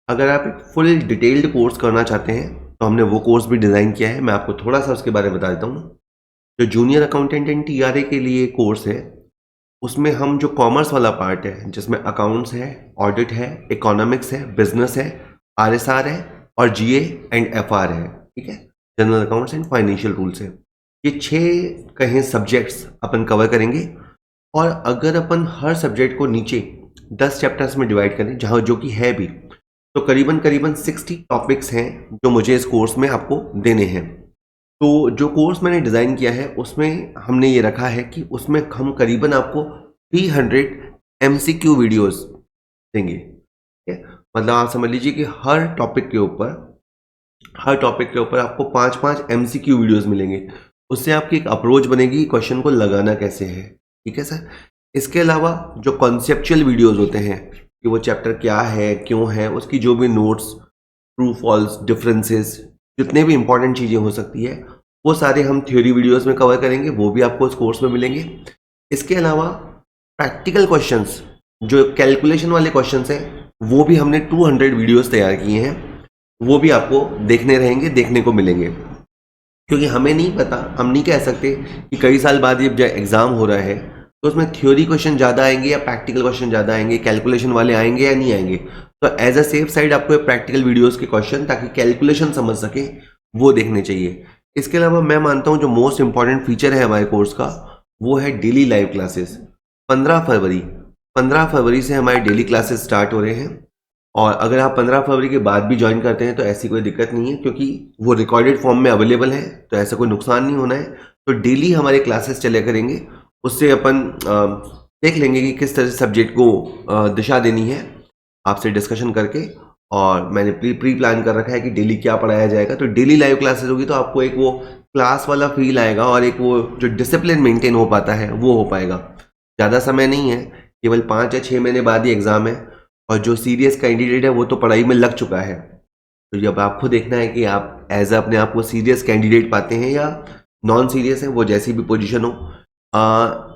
अगर आप एक फुल डिटेल्ड कोर्स करना चाहते हैं तो हमने वो कोर्स भी डिज़ाइन किया है, मैं आपको थोड़ा सा उसके बारे में बता देता हूँ। जो जूनियर अकाउंटेंट एंड TRA के लिए कोर्स है, उसमें हम जो कॉमर्स वाला पार्ट है जिसमें अकाउंट्स है, ऑडिट है, इकोनॉमिक्स है, बिजनेस है, RSR है और GA एंड FR है, ठीक है, general accounts and financial rules है। ये 6 कहें सब्जेक्ट्स अपन कवर करेंगे, और अगर अपन हर सब्जेक्ट को नीचे 10 चैप्टर्स में डिवाइड करें, जहाँ जो कि है भी, तो करीबन 60 टॉपिक्स हैं जो मुझे इस कोर्स में आपको देने हैं। तो जो कोर्स मैंने डिज़ाइन किया है उसमें हमने ये रखा है कि उसमें हम करीबन आपको 300 MCQ वीडियोस देंगे। ठीक है, मतलब आप समझ लीजिए कि हर टॉपिक के ऊपर आपको 5-5 MCQ वीडियोस मिलेंगे। उससे आपकी एक अप्रोच बनेगी क्वेश्चन को लगाना कैसे है। ठीक है सर। इसके अलावा जो कॉन्सेप्चुअल वीडियोस होते हैं कि वो चैप्टर क्या है, क्यों है, उसकी जो भी नोट्स, ट्रू फॉल्स, डिफरेंसेस, जितने भी इंपॉर्टेंट चीज़ें हो सकती है वो सारे हम थ्योरी वीडियोस में कवर करेंगे, वो भी आपको इस कोर्स में मिलेंगे। इसके अलावा प्रैक्टिकल क्वेश्चंस, जो कैलकुलेशन वाले क्वेश्चंस हैं, वो भी हमने 200 वीडियोस तैयार किए हैं, वो भी आपको देखने को मिलेंगे। क्योंकि हमें नहीं पता, हम नहीं कह सकते कि कई साल बाद ये एग्ज़ाम हो रहा है तो उसमें थ्योरी क्वेश्चन ज़्यादा आएंगे या प्रैक्टिकल क्वेश्चन ज़्यादा आएंगे, कैलकुलेशन वाले आएंगे या नहीं आएंगे। तो एज अ सेफ साइड आपको प्रैक्टिकल वीडियोस के क्वेश्चन, ताकि कैलकुलेशन समझ सके, वो देखने चाहिए। इसके अलावा मैं मानता हूँ जो मोस्ट इंपॉर्टेंट फीचर है हमारे कोर्स का, वो है डेली लाइव क्लासेस। 15 फरवरी से हमारे डेली क्लासेस स्टार्ट हो रहे हैं। और अगर आप 15 फरवरी के बाद भी ज्वाइन करते हैं तो ऐसी कोई दिक्कत नहीं है, क्योंकि वो रिकॉर्डेड फॉर्म में अवेलेबल है, तो ऐसा कोई नुकसान नहीं होना है। तो डेली हमारे क्लासेस चले करेंगे, उससे अपन देख लेंगे कि किस तरह से सब्जेक्ट को दिशा देनी है, आपसे डिस्कशन करके। और मैंने प्री प्लान कर रखा है कि डेली क्या पढ़ाया जाएगा। तो डेली लाइव क्लासेस होगी तो आपको एक वो क्लास वाला फील आएगा, और एक वो जो डिसिप्लिन मेंटेन हो पाता है वो हो पाएगा। ज़्यादा समय नहीं है, केवल 5 या 6 महीने बाद ही एग्ज़ाम है, और जो सीरियस कैंडिडेट है वो तो पढ़ाई में लग चुका है। तो जब आपको देखना है कि आप एज अपने आप को सीरियस कैंडिडेट पाते हैं या नॉन सीरियस है, वो जैसी भी पोजीशन हो।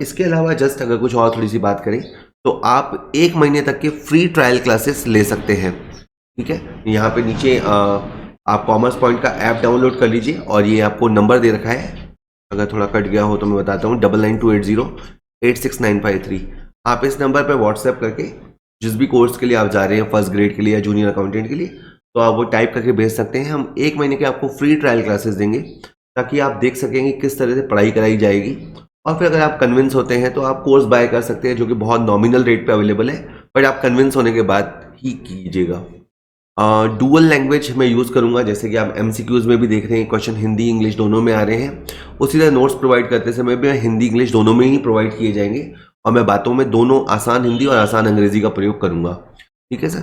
इसके अलावा जस्ट अगर कुछ और थोड़ी सी बात करें, तो आप 1 महीने तक के फ्री ट्रायल क्लासेस ले सकते हैं। ठीक है, यहाँ पे नीचे आप कॉमर्स पॉइंट का ऐप डाउनलोड कर लीजिए, और ये आपको नंबर दे रखा है, अगर थोड़ा कट गया हो तो मैं बताता हूँ, 9928086953। आप इस नंबर पर व्हाट्सएप करके जिस भी कोर्स के लिए आप जा रहे हैं, फर्स्ट ग्रेड के लिए या जूनियर अकाउंटेंट के लिए, तो आप वो टाइप करके भेज सकते हैं। हम 1 महीने के आपको फ्री ट्रायल क्लासेस देंगे, ताकि आप देख सकेंगे किस तरह से पढ़ाई कराई जाएगी। और फिर अगर आप कन्विंस होते हैं तो आप कोर्स बाय कर सकते हैं, जो कि बहुत नॉमिनल रेट पे अवेलेबल है, बट आप कन्विंस होने के बाद ही कीजिएगा। डुअल लैंग्वेज मैं यूज़ करूंगा, जैसे कि आप MCQs में भी देख रहे हैं क्वेश्चन हिंदी इंग्लिश दोनों में आ रहे हैं, उसी तरह नोट्स प्रोवाइड करते समय भी हिंदी इंग्लिश दोनों में ही प्रोवाइड किए जाएंगे, और मैं बातों में दोनों आसान हिंदी और आसान अंग्रेजी का प्रयोग करूंगा। ठीक है सर।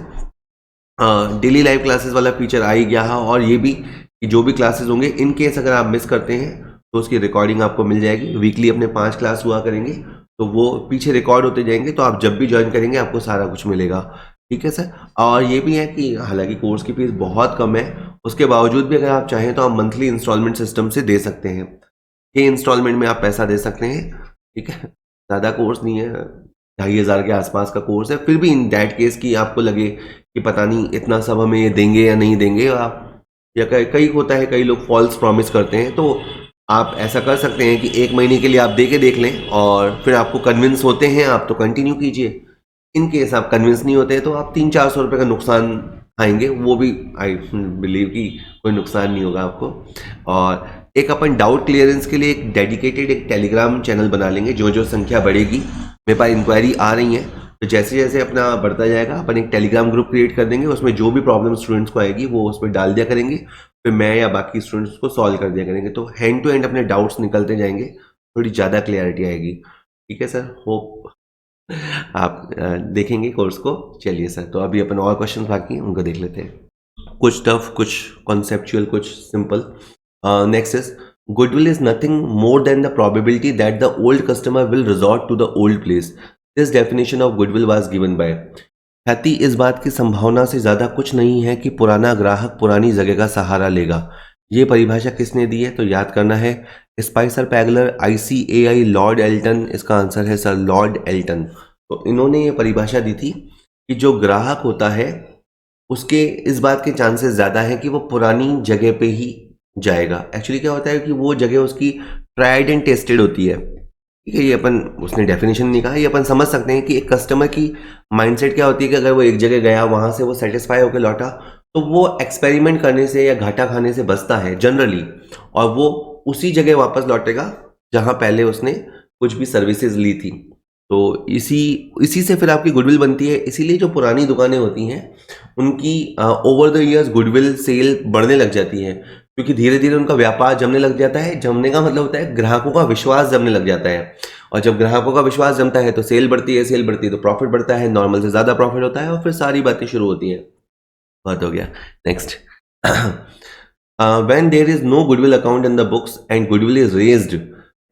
डेली लाइव क्लासेस वाला फीचर आ ही गया है, और ये भी कि जो भी क्लासेस होंगे, इन केस अगर आप मिस करते हैं तो उसकी रिकॉर्डिंग आपको मिल जाएगी। वीकली अपने 5 क्लास हुआ करेंगे, तो वो पीछे रिकॉर्ड होते जाएंगे, तो आप जब भी ज्वाइन करेंगे आपको सारा कुछ मिलेगा। ठीक है सर। और ये भी है कि हालांकि कोर्स की फीस बहुत कम है, उसके बावजूद भी अगर आप चाहें तो आप मंथली इंस्टॉलमेंट सिस्टम से दे सकते हैं। 6 इंस्टॉलमेंट में आप पैसा दे सकते हैं। ठीक है, ज़्यादा कोर्स नहीं है, 2500 के आसपास का कोर्स है। फिर भी इन दैट केस कि आपको लगे कि पता नहीं इतना सब हमें ये देंगे या नहीं देंगे, आप या कई होता है, कई लोग फॉल्स प्रॉमिस करते हैं, तो आप ऐसा कर सकते हैं कि 1 महीने के लिए आप दे के देख लें, और फिर आपको कन्विंस होते हैं आप तो कंटिन्यू कीजिए। इन केस आप कन्विंस नहीं होते तो आप 300-400 रुपये का नुकसान आएंगे, वो भी आई बिलीव कि कोई नुकसान नहीं होगा आपको। और एक अपन डाउट क्लियरेंस के लिए एक डेडिकेटेड एक टेलीग्राम चैनल बना लेंगे। जो जो संख्या बढ़ेगी, मेरे पास इंक्वायरी आ रही है, तो जैसे जैसे अपना बढ़ता जाएगा अपन एक टेलीग्राम ग्रुप क्रिएट कर देंगे, उसमें जो भी प्रॉब्लम स्टूडेंट्स को आएगी वो उसमें डाल दिया करेंगे, फिर मैं या बाकी स्टूडेंट्स को सॉल्व कर दिया करेंगे। तो हैंड टू हैंड अपने डाउट्स निकलते जाएंगे, थोड़ी ज़्यादा क्लियरिटी आएगी। ठीक है सर, होप आप देखेंगे कोर्स को। चलिए सर, तो अभी अपन और क्वेश्चन बाकी हैं, उनको देख लेते हैं। कुछ टफ, कुछ कॉन्सेप्चुअल, कुछ simple. Next is, goodwill is nothing more than the probability that the old customer will resort to the old place. This definition of goodwill was given by. ख्याति इस बात की संभावना से ज़्यादा कुछ नहीं है कि पुराना ग्राहक पुरानी जगह का सहारा लेगा। ये परिभाषा किसने दी है? तो याद करना है, Spicer Pegler, ICAI, Lord Eldon. इसका आंसर है सर लॉर्ड एल्टन। तो इन्होंने ये परिभाषा दी थी कि जो ग्राहक होता है उसके इस बात के चांसेस ज़्यादा है कि वो पुरानी जगह पे ही जाएगा। एक्चुअली क्या होता है कि वो जगह उसकी ट्राइड एंड टेस्टेड होती है। ठीक है, ये अपन, उसने डेफिनेशन नहीं कहा, ये अपन समझ सकते हैं कि एक कस्टमर की माइंडसेट क्या होती है कि अगर वो एक जगह गया, वहाँ से वो सेटिस्फाई होकर लौटा, तो वो एक्सपेरिमेंट करने से या घाटा खाने से बचता है जनरली, और वो उसी जगह वापस लौटेगा जहाँ पहले उसने कुछ भी सर्विसेज ली थी। तो इसी से फिर आपकी गुडविल बनती है। इसीलिए जो पुरानी दुकानें होती हैं उनकी over the years goodwill sale बढ़ने लग जाती है, क्योंकि धीरे धीरे उनका व्यापार जमने लग जाता है। जमने का मतलब होता है ग्राहकों का विश्वास जमने लग जाता है, और जब ग्राहकों का विश्वास जमता है तो सेल बढ़ती है, सेल बढ़ती है तो प्रॉफिट बढ़ता है, नॉर्मल से ज़्यादा प्रॉफिट होता है, और फिर सारी बातें शुरू होती हैं। बहुत हो गया। Next, when there is no goodwill account in the books and goodwill is raised,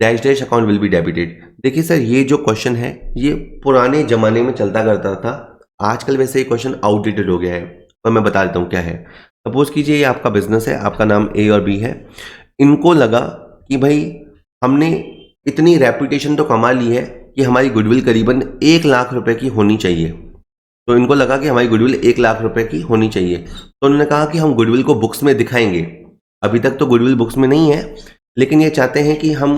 dash dash account will be debited. देखिए सर, ये जो क्वेश्चन है ये पुराने जमाने में चलता करता था, आजकल वैसे ये क्वेश्चन आउटडेटेड हो गया है, पर मैं बता देता हूँ क्या है। सपोज कीजिए ये आपका बिजनेस है, आपका नाम A और B है। इनको लगा कि भाई हमने इतनी रेपुटेशन तो कमा ली है कि हमारी गुडविल करीबन 1 लाख रुपए की होनी चाहिए। तो इनको लगा कि हमारी गुडविल 1 लाख रुपए की होनी चाहिए, तो उन्होंने कहा कि हम गुडविल को बुक्स में दिखाएंगे। अभी तक तो गुडविल बुक्स में नहीं है, लेकिन ये चाहते हैं कि हम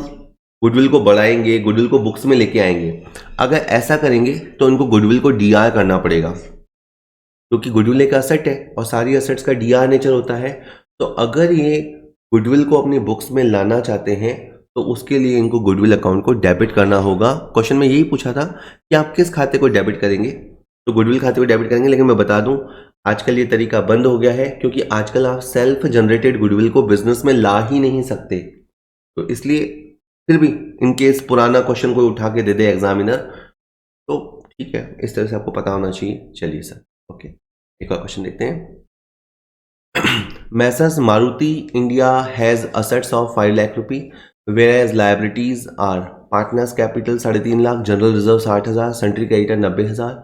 गुडविल को बढ़ाएंगे, गुडविल को बुक्स में लेके आएंगे। अगर ऐसा करेंगे तो इनको गुडविल को डीआर करना पड़ेगा, क्योंकि गुडविल एक असेट है और सारी असेट्स का डीआर नेचर होता है। तो अगर ये गुडविल को अपनी बुक्स में लाना चाहते हैं तो उसके लिए इनको गुडविल अकाउंट को डेबिट करना होगा। क्वेश्चन में यही पूछा था कि आप किस खाते को डेबिट करेंगे, तो गुडविल खाते को डेबिट करेंगे। लेकिन मैं बता दूं आजकल ये तरीका बंद हो गया है, क्योंकि आजकल आप सेल्फ जनरेटेड गुडविल को बिजनेस में ला ही नहीं सकते। तो इसलिए फिर भी इनकेस पुराना क्वेश्चन कोई उठा के दे दे एग्जामिनर तो ठीक है, इस तरह से आपको पता होना चाहिए। चलिए सर, ओके, एक और क्वेश्चन देखते हैं। Messrs Maruti India has assets of 5 lakh rupee, whereas liabilities are partners capital 3.5 lakh, general reserve 60,000, sundry creditor 90,000.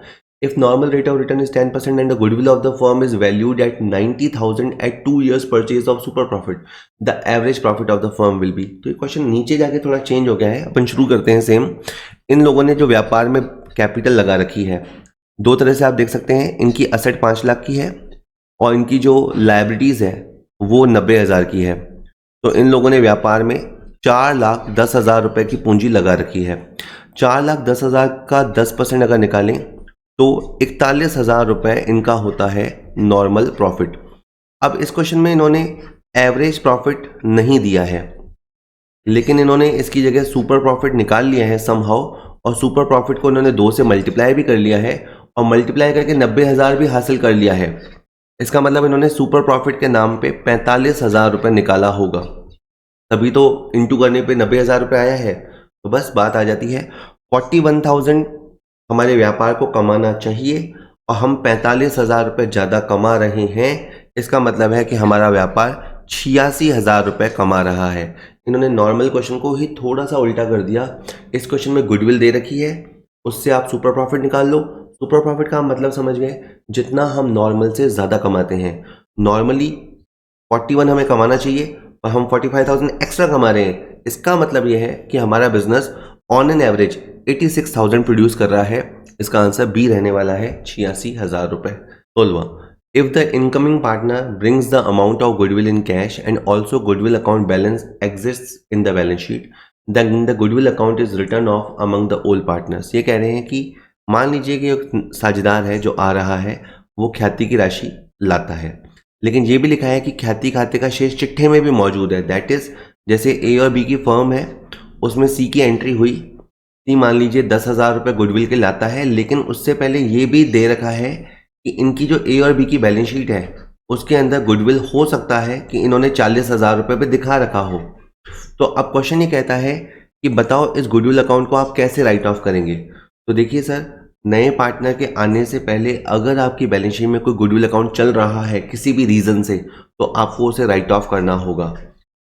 If normal rate of return is 10% and the goodwill of the firm is valued at 90,000 at 2 years purchase of super profit, the average profit of the firm will be. तो ये question नीचे जाके थोड़ा change हो गया है, अपन शुरू करते हैं सेम। इन लोगों ने जो व्यापार में कैपिटल लगा रखी है, दो तरह से आप देख सकते हैं। इनकी असेट 5 लाख की है और इनकी जो लाइबिलिटीज है वो 90,000 की है। तो इन लोगों ने व्यापार में 4,10,000 रुपए की पूंजी लगा रखी है। 4,10,000 का 10% अगर निकालें तो 41,000 रुपए इनका होता है नॉर्मल प्रॉफिट। अब इस क्वेश्चन में इन्होंने एवरेज प्रॉफिट नहीं दिया है, लेकिन इन्होंने इसकी जगह सुपर प्रॉफिट निकाल लिया है समहाउ, और सुपर प्रॉफिट को इन्होंने 2 से मल्टीप्लाई भी कर लिया है और मल्टीप्लाई करके 90,000 भी हासिल कर लिया है। इसका मतलब इन्होंने सुपर प्रॉफिट के नाम पे 45,000 रुपए निकाला होगा, तभी तो इंटू करने पे 90,000 रुपये आया है। तो बस बात आ जाती है 41,000 हमारे व्यापार को कमाना चाहिए और हम 45,000 रुपये ज़्यादा कमा रहे हैं। इसका मतलब है कि हमारा व्यापार 86,000 रुपये कमा रहा है। इन्होंने नॉर्मल क्वेश्चन को ही थोड़ा सा उल्टा कर दिया। इस क्वेश्चन में गुडविल दे रखी है, उससे आप सुपर प्रॉफिट निकाल लो। सुपर प्रॉफिट का मतलब समझ गए, जितना हम नॉर्मल से ज़्यादा कमाते हैं। नॉर्मली 41 हमें कमाना चाहिए और हम 45,000 एक्स्ट्रा कमा रहे हैं। इसका मतलब यह है कि हमारा business on an average 86,000 produce कर रहा है। इसका आंसर बी रहने वाला है 86,000 रुपये। 16वां, if the incoming partner brings the amount of goodwill in cash and also goodwill account balance exists in the balance sheet, then the goodwill account is written off among the old partners. ये कह रहे हैं कि मान लीजिए कि एक साझेदार है जो आ रहा है, वो ख्याति की राशि लाता है, लेकिन ये भी लिखा है कि ख्याति खाते का शेष चिट्ठे में भी मौजूद है। दैट इज, जैसे ए और बी की फर्म है, उसमें सी की एंट्री हुई, सी मान लीजिए 10,000 रुपये गुडविल के लाता है, लेकिन उससे पहले ये भी दे रखा है कि इनकी जो ए और बी की बैलेंस शीट है उसके अंदर गुडविल हो सकता है कि इन्होंने 40,000 रुपये पे दिखा रखा हो। तो अब क्वेश्चन ये कहता है कि बताओ इस गुडविल अकाउंट को आप कैसे राइट ऑफ करेंगे। तो देखिए सर, नए पार्टनर के आने से पहले अगर आपकी बैलेंस शीट में कोई गुडविल अकाउंट चल रहा है किसी भी रीज़न से, तो आपको उसे राइट ऑफ करना होगा।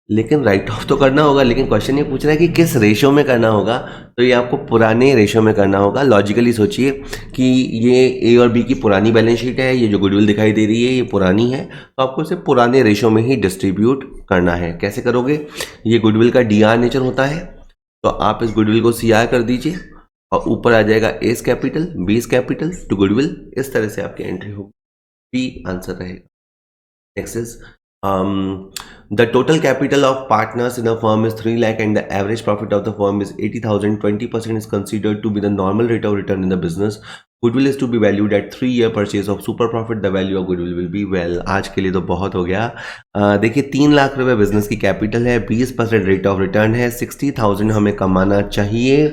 लेकिन राइट ऑफ तो करना होगा, लेकिन क्वेश्चन ये पूछ रहा है कि किस रेशो में करना होगा। तो ये आपको पुराने रेशो में करना होगा। लॉजिकली सोचिए कि ये ए और बी की पुरानी बैलेंस शीट है, ये जो गुडविल दिखाई दे रही है ये पुरानी है, तो आपको इसे पुराने रेशो में ही डिस्ट्रीब्यूट करना है। कैसे करोगे, ये गुडविल का डीआर नेचर होता है, तो आप इस गुडविल को सीआर कर दीजिए और ऊपर आ जाएगा A's capital B's capital to goodwill. इस तरह से आपकी एंट्री होगी, बी आंसर रहेगा। Next is the total capital of partners in a firm is 3 lakh and the average profit of the firm is 80,000. 20% is considered to be the normal rate of return in the business. Goodwill is to be valued at 3-year purchase of super profit. The value of goodwill will be, well, आज के लिए तो बहुत हो गया। देखिए 3 लाख रुपए business की कैपिटल है, 20% रेट ऑफ रिटर्न है, 60,000 हमें कमाना चाहिए,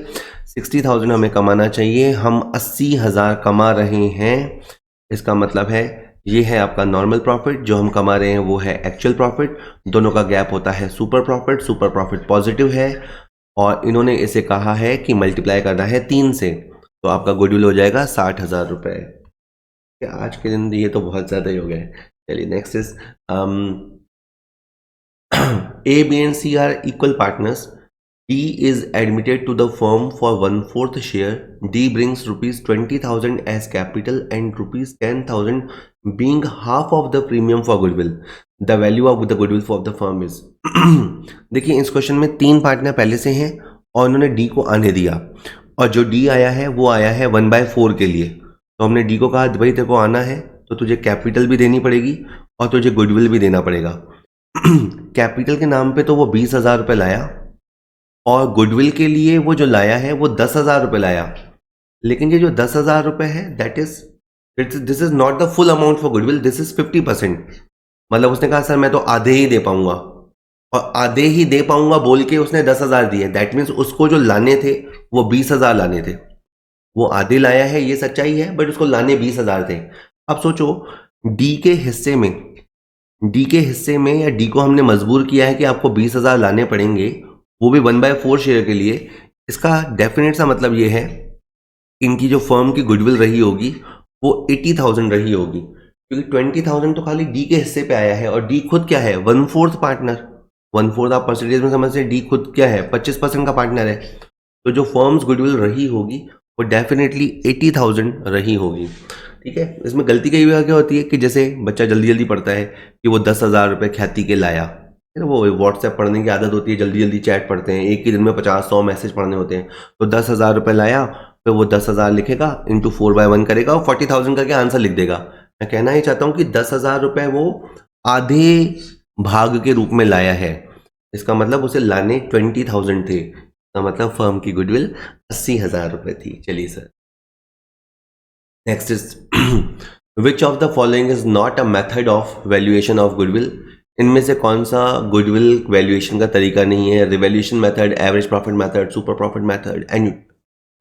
60,000 हमें कमाना चाहिए, हम 80,000 कमा रहे हैं। इसका मतलब है ये है आपका नॉर्मल प्रॉफिट, जो हम कमा रहे हैं वो है एक्चुअल प्रॉफिट, दोनों का गैप होता है super profit. Super profit positive है और इन्होंने इसे कहा है कि मल्टीप्लाई करना है 3 से, तो आपका गुडविल हो जाएगा 60,000 रुपये। आज के दिन ये तो बहुत ज़्यादा ही हो गया है। चलिए next is a, b and c are equal partners. D is admitted to the firm for 1/4 share. D brings rupees 20,000 as capital and rupees 10,000 being half of the premium for goodwill. The value of the goodwill for the firm is देखिए इस question में 3 partner पहले से हैं और उन्होंने D को आने दिया, और जो D आया है वो आया है 1/4 के लिए। तो हमने D को कहा भाई तेरे को आना है तो तुझे कैपिटल भी देनी पड़ेगी और तुझे गुडविल भी देना पड़ेगा। कैपिटल के नाम पे तो वो 20,000 रुपये लाया, और गुडविल के लिए वो जो लाया है वो 10,000 रुपये लाया, लेकिन ये जो 10,000 रुपये है that is this is not the full amount for goodwill, this is 50%। मतलब उसने कहा सर मैं तो आधे ही दे पाऊंगा, और आधे ही दे पाऊंगा बोल के उसने 10,000 दिए, दैट मीन्स उसको जो लाने थे वो 20,000 लाने थे। वो आधे लाया है ये सच्चाई है, बट उसको लाने 20,000 थे। अब सोचो डी के हिस्से में या डी को हमने मजबूर किया है कि आपको 20,000 लाने पड़ेंगे, वो भी 1/4 शेयर के लिए। इसका डेफिनेट सा मतलब ये है इनकी जो फर्म की गुडविल रही होगी वो 80,000 रही होगी, क्योंकि 20,000 तो खाली डी के हिस्से पे आया है, और डी खुद क्या है 1/4 पार्टनर। 1/4 आप परसेंटेज में समझते हैं, डी खुद क्या है 25% का पार्टनर है। तो जो फर्म्स गुडविल रही होगी वो डेफिनेटली 80,000 रही होगी। ठीक है, इसमें गलती कई बार क्या होती है कि जैसे बच्चा जल्दी जल्दी पढ़ता है कि वो 10,000 रुपये ख्याति के लाया, है ना, वो व्हाट्सएप पढ़ने की आदत होती है, जल्दी जल्दी चैट पढ़ते हैं, एक ही दिन में 50-100 मैसेज पढ़ने होते हैं, तो 10,000 रुपये लाया, फिर वो 10,000 लिखेगा इंटू 4/1 करेगा और 40,000 करके आंसर लिख देगा। मैं कहना ही चाहता हूँ कि 10,000 रुपये वो आधे भाग के रूप में लाया है, इसका मतलब उसे लाने 20,000 थे, इसका मतलब फर्म की गुडविल 80,000 रुपये थी। चलिए sir, next is which of the following is not a method of valuation of goodwill. इनमें से कौन सा गुडविल वैल्यूएशन का तरीका नहीं है? Revaluation method, average profit method, super profit method and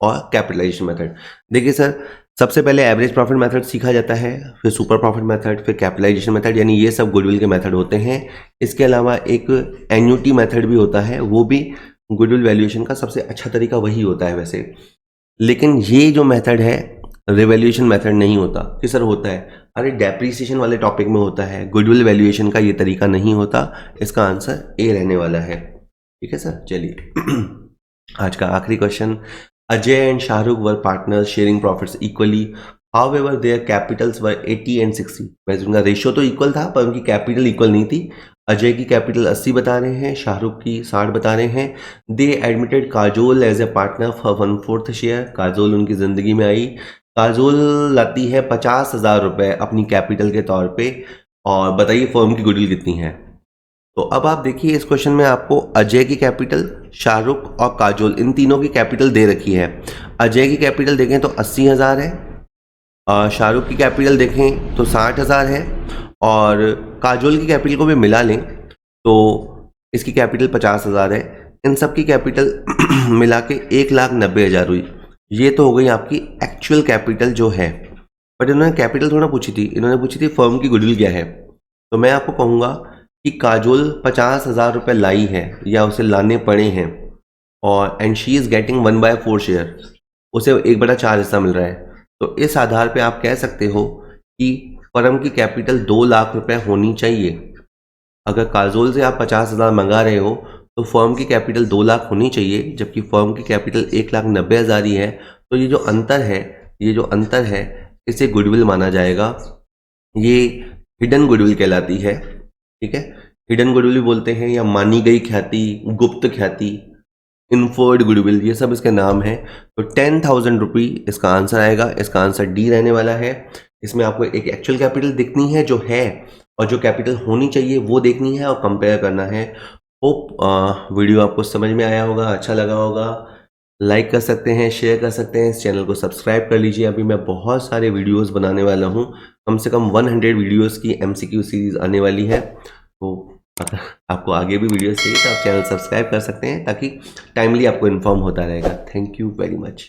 और कैपिटलाइजेशन मेथड। देखिए सर, सबसे पहले एवरेज प्रॉफिट मेथड सीखा जाता है, फिर सुपर प्रॉफिट मेथड, फिर कैपिटलाइजेशन मेथड, यानी ये सब गुडविल के मेथड होते हैं। इसके अलावा एक एन्युटी मेथड भी होता है, वो भी गुडविल वैल्यूएशन का सबसे अच्छा तरीका वही होता है वैसे। लेकिन ये जो मेथड है रिवैल्यूएशन मेथड नहीं होता। कि सर होता है, अरे डेप्रीसिएशन वाले टॉपिक में होता है, गुडविल वैल्यूएशन का ये तरीका नहीं होता। इसका आंसर ए रहने वाला है। ठीक है सर, चलिए आज का आखिरी question. Ajay and Shahrukh were partners sharing profits equally, however there Capitals were 80 and 60। वैसे उनका रेशियो तो इक्वल था पर उनकी कैपिटल इक्वल नहीं थी। अजय की कैपिटल 80 बता रहे हैं, शाहरुख की 60 बता रहे हैं। They admitted Kajol as a partner for 1/4 share. Kajol उनकी जिंदगी में आई। काजोल लाती है 50,000 रुपये अपनी कैपिटल के तौर पे, और बताइए फर्म की गुडविल कितनी है। तो अब आप देखिए इस क्वेश्चन में आपको अजय की कैपिटल, शाहरुख और काजोल इन तीनों की कैपिटल दे रखी है। अजय की कैपिटल देखें तो 80,000 है, शाहरुख की कैपिटल देखें तो 60,000 है, और काजोल की कैपिटल को भी मिला लें तो इसकी कैपिटल 50,000 है। इन सब की कैपिटल मिला के 1,90,000 हुई। ये तो हो गई आपकी एक्चुअल कैपिटल जो है। बट इन्होंने कैपिटल थोड़ा पूछी थी, इन्होंने पूछी थी फर्म की गुडविल क्या है। तो मैं आपको कहूँगा कि काजोल 50,000 रुपये लाई है या उसे लाने पड़े हैं, और and she is getting 1/4 share, उसे 1/4 हिस्सा मिल रहा है। तो इस आधार पे आप कह सकते हो कि फर्म की कैपिटल 2 लाख रुपए होनी चाहिए। अगर काजोल से आप 50,000 मंगा रहे हो तो फर्म की कैपिटल 2 लाख होनी चाहिए, जबकि फर्म की कैपिटल 1,90,000 ही है। तो ये जो अंतर है इसे गुडविल माना जाएगा। ये हिडन गुडविल कहलाती है। ठीक है, हिडन गुडविल भी बोलते हैं, या मानी गई ख्याति, गुप्त ख्याति, इन्फर्ड गुडविल, ये सब इसके नाम है। तो 10,000 रुपये इसका आंसर आएगा। इसका आंसर डी रहने वाला है। इसमें आपको एक एक्चुअल कैपिटल दिखनी है जो है, और जो कैपिटल होनी चाहिए वो देखनी है और कंपेयर करना है। होप वीडियो आपको समझ में आया होगा, अच्छा लगा होगा। लाइक कर सकते हैं, शेयर कर सकते हैं, इस चैनल को सब्सक्राइब कर लीजिए। अभी मैं बहुत सारे वीडियोस बनाने वाला हूँ, कम से कम 100 वीडियोस की MCQ सीरीज आने वाली है। तो अगर आपको आगे भी वीडियोस चाहिए तो आप चैनल सब्सक्राइब कर सकते हैं, ताकि टाइमली आपको इन्फॉर्म होता रहेगा। Thank you very much.